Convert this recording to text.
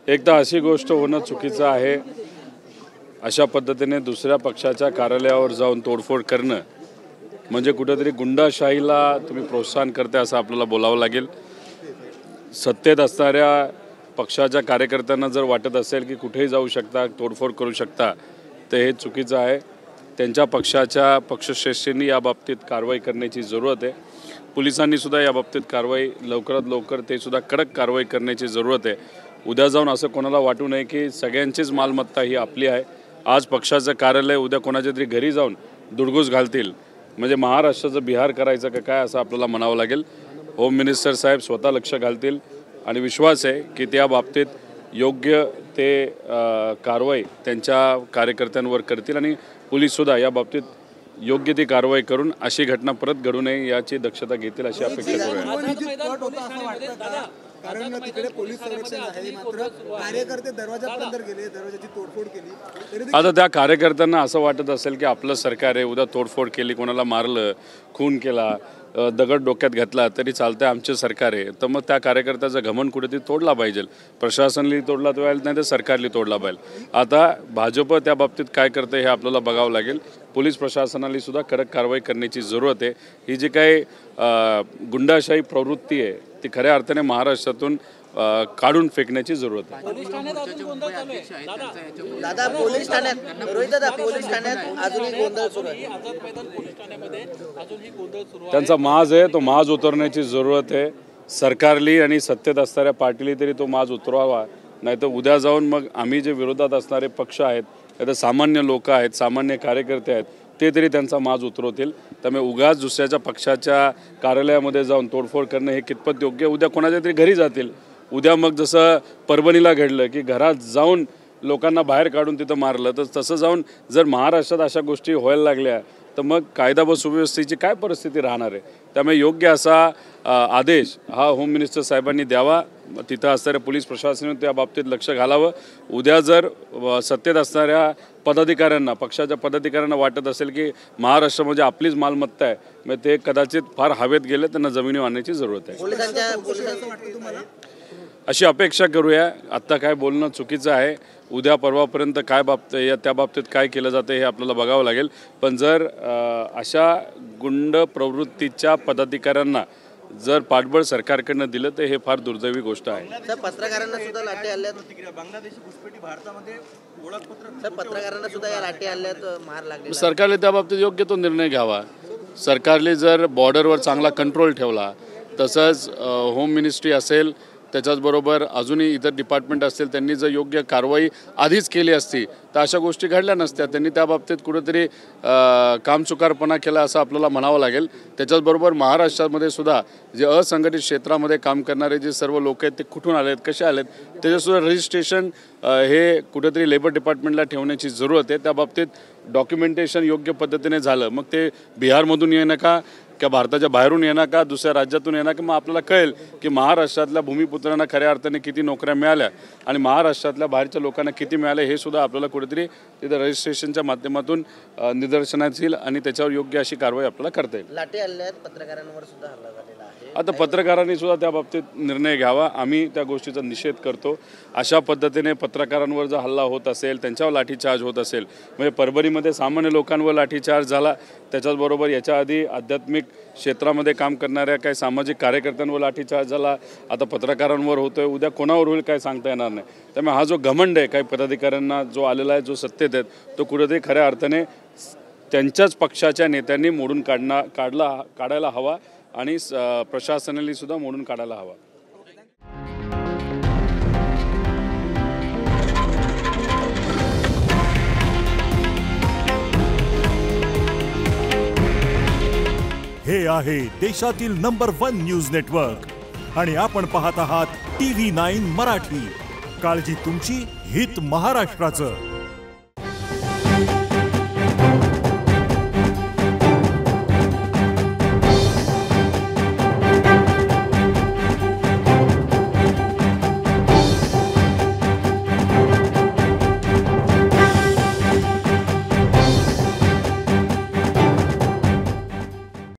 एकदा अशी गोष्ट होणं चुकीचं आहे। अशा पद्धतीने दुसऱ्या पक्षाच्या कार्यालयावर जाऊन तोडफोड करणं म्हणजे कुठेतरी गुंडाशाहीला तुम्ही प्रोत्साहन करते असं आपल्याला बोलावं लागेल। सत्तेत असणाऱ्या पक्षाच्या कार्यकर्त्यांना जर वाटत असेल की कुठेही जाऊ शकता, तोडफोड करू शकता, तर हे चुकीचं आहे। त्यांच्या पक्षाच्या पक्षश्रेष्ठींनी या बाबतीत कारवाई करण्याची जरूरत आहे। पोलिसांनी सुद्धा या बाबतीत कारवाई लवकरात लवकर ते सुद्धा कडक कारवाई करण्याची जरूरत आहे। उद्या जाऊन असं कोणाला वाटू नये की सगळ्यांचीच मालमत्ता ही आपली आहे। आज पक्षाचं कार्यालय उद्या कोणाच्या तरी घरी जाऊन दुडगूस घालतील म्हणजे महाराष्ट्राचं बिहार करायचं का काय असं आपल्याला म्हणावं लागेल। होम मिनिस्टर साहेब स्वतः लक्ष घालतील आणि विश्वास आहे की त्या बाबतीत योग्य ते कारवाई त्यांच्या कार्यकर्त्यांवर करतील आणि पोलीससुद्धा या बाबतीत योग्य ती कारवाई करून अशी घटना परत घडू नये याची दक्षता घेतील अशी अपेक्षा करूया। कारण तिकडे पोलीस संरक्षण आहे, मात्र कार्यकर्ते दरवाजापर्यंत गेले, दरवाजाची तोडफोड केली। आता त्या कार्यकर्त्यांना असं वाटत असेल की आपलं सरकार आहे, उद्या तोडफोड केली, कोणाला मारलं, खून केला, दगड डोक्यात घातला तरी चालतंय, आमचे सरकार आहे, तर मग त्या कार्यकर्त्याचा घमंड कुठेतरी तोडला पाहिजे। प्रशासनाने तोडला पाहिजे नाही तर सरकारने तोडला पाहिजे। आता भाजप त्या बाबतीत काय करते हे आपल्याला बघावं लागेल। पोलीस प्रशासनाने सुद्धा कडक कारवाई करण्याची जरूरत आहे। ही जी काही गुंडाशाही प्रवृत्ती आहे ती खऱ्या अर्थाने महाराष्ट्रातून काढून फेकण्याची जरूरत आहे। दादा पोलीस ठाण्यात रोहित दादा पोलीस ठाण्यात अजूनही गोंधळ सुरू आहे। त्यांचा माज आहे तो माज उतरण्याची जरूरत आहे। सरकारली आणि सत्तेत असणाऱ्या पार्टीली तरी तो माज उतरवावा, नाही तर उद्या जाऊन मग आम्ही जे विरोधात असणारे पक्ष आहेत, तर सामान्य लोक आहेत, सामान्य कार्यकर्ते आहेत, ते तरी त्यांचा माज उतरवतील। त्यामुळे उगाच दुसऱ्याच्या पक्षाच्या कार्यालयामध्ये जाऊन तोडफोड करणं हे कितपत योग्य। उद्या कोणाच्या तरी घरी जातील, उद्या मग जसं परभणीला घडलं की घरात जाऊन लोकांना बाहेर काढून तिथं मारलं, तर तसं जाऊन जर महाराष्ट्रात अशा गोष्टी व्हायला लागल्या तर मग कायदा व सुव्यवस्थेची काय परिस्थिती राहणार आहे। त्यामुळे योग्य असा आदेश हा होम मिनिस्टर साहेबांनी द्यावा, तिथं असणाऱ्या पोलीस प्रशासनाने त्या बाबतीत लक्ष घालावं। उद्या जर सत्तेत असणाऱ्या पदाधिकाऱ्यांना, पक्षाच्या पदाधिकाऱ्यांना वाटत असेल की महाराष्ट्र म्हणजे आपलीच मालमत्ता आहे, मग ते कदाचित फार हवेत गेले, त्यांना जमिनीवर आणण्याची जरूरत आहे अशी अपेक्षा करूया। आत्ता काय बोलणं चुकीचं आहे। उद्या परवापर्यंत काय त्या बाबतीत काय केलं जातं हे आपल्याला बघावं लागेल। पण जर अशा गुंड प्रवृत्तीच्या पदाधिकाऱ्यांना जर पाठबळ सरकारकडनं दिलं तर हे फार दुर्दैवी गोष्ट आहे। पत्रकारांना सुद्धा लाठी हल्ल्यात बांगलादेशी घुसपेटी भारतामध्ये ओळखपत्र पत्रकारांना सुद्धा या लाठी हल्ल्यात मार लागले। सरकारने त्या बाबतीत योग्य तो निर्णय घ्यावा। सरकारने जर बॉर्डरवर चांगला कंट्रोल ठेवला, तसंच होम मिनिस्ट्री असेल, त्याच्याचबरोबर अजूनही इतर डिपार्टमेंट असतील, त्यांनी जर योग्य कारवाई आधीच केली असती तर अशा गोष्टी घडल्या नसत्या। त्यांनी त्या बाबतीत कुठेतरी कामचुकारपणा केला असं आपल्याला म्हणावं लागेल। त्याच्याचबरोबर महाराष्ट्रामध्ये सुद्धा जे असंघटित क्षेत्रामध्ये काम करणारे जे सर्व लोक आहेत ते कुठून आलेत, कसे आलेत, त्याच्यासुद्धा रजिस्ट्रेशन हे कुठेतरी लेबर डिपार्टमेंटला ठेवण्याची जरूरत आहे। त्या बाबतीत डॉक्युमेंटेशन योग्य पद्धतीने झालं, मग ते बिहारमधून येणं का भारताच्या बाहेरून येणार का, दुसऱ्या राज्यातून येणार का, मग आपल्याला कळेल की महाराष्ट्रातल्या भूमिपुत्रांना खऱ्या अर्थाने किती नोकऱ्या मिळाल्या आणि महाराष्ट्रातल्या बाहेरच्या लोकांना किती मिळाल्या हे सुद्धा आपल्याला कुठेतरी तिथं रजिस्ट्रेशनच्या माध्यमातून निदर्शनात येईल आणि त्याच्यावर योग्य अशी कारवाई आपल्याला करता येईल। लाठी हल्ल्यात पत्रकारांवर सुद्धा हल्ला झालेला आहे। आता पत्रकारांनी सुद्धा त्या बाबतीत निर्णय घ्यावा। आम्ही त्या गोष्टीचा निषेध करतो। अशा पद्धतीने पत्रकारांवर जर हल्ला होत असेल, त्यांच्यावर लाठीचार्ज होत असेल, म्हणजे परभणीमध्ये सामान्य लोकांवर लाठीचार्ज झाला, त्याच्याचबरोबर याच्या आधी आध्यात्मिक क्षेत्रामध्ये काम करणाऱ्या काही सामाजिक कार्यकर्त्यांवर लाठीचार्ज झाला, आता पत्रकारांवर होतोय, उद्या कोणावर होईल काय सांगता येणार नाही। त्यामुळे हा जो घमंड आहे काही पदाधिकाऱ्यांना जो आलेला आहे, जो सत्तेत आहेत, तो कुठेतरी खऱ्या अर्थाने त्यांच्याच पक्षाच्या नेत्यांनी मोडून काढायला हवा आणि प्रशासनाने सुद्धा मोडून काढायला हवा। हे आहे देशातील नंबर 1 न्यूज नेटवर्क आणि आपण पाहत आहात TV9 मराठी। काळजी तुमची, हित महाराष्ट्राचं।